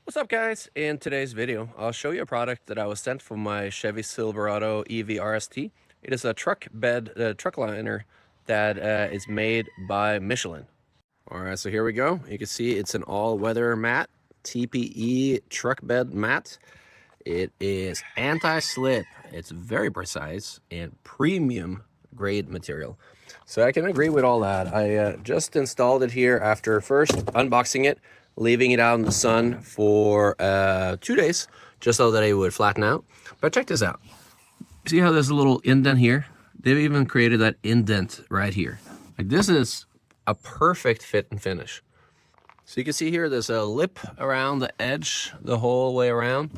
What's up, guys? In today's video, I'll show you a product that I was sent from my Chevy Silverado EV RST. It is a truck bed, truck liner that is made by Michelin. All right, so here we go. You can see it's an all-weather mat, TPE truck bed mat. It is anti-slip. It's very precise and premium grade material. So I can agree with all that. I just installed it here after first unboxing it, leaving it out in the sun for 2 days, just so that it would flatten out. But check this out. See how there's a little indent here? They've even created that indent right here. Like, this is a perfect fit and finish. So you can see here, there's a lip around the edge the whole way around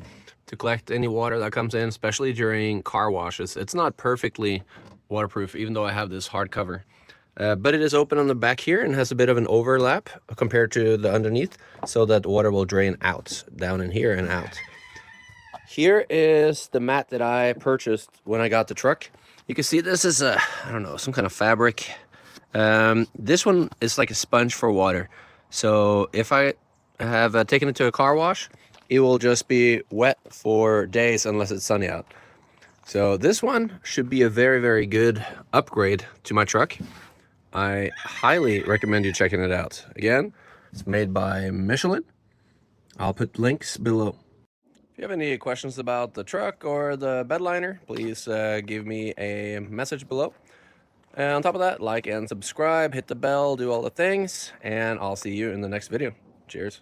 to collect any water that comes in, especially during car washes. It's not perfectly waterproof, even though I have this hard cover. But it is open on the back here and has a bit of an overlap compared to the underneath, so that water will drain out, down in here and out. Here is the mat that I purchased when I got the truck. You can see this is I don't know, some kind of fabric. This one is like a sponge for water. So if I have taken it to a car wash, it will just be wet for days unless it's sunny out. So this one should be a very, very good upgrade to my truck. I highly recommend you checking it out. Again, it's made by Michelin. I'll put links below. If you have any questions about the truck or the bed liner, please give me a message below. And on top of that, like and subscribe, hit the bell, do all the things, and I'll see you in the next video. Cheers.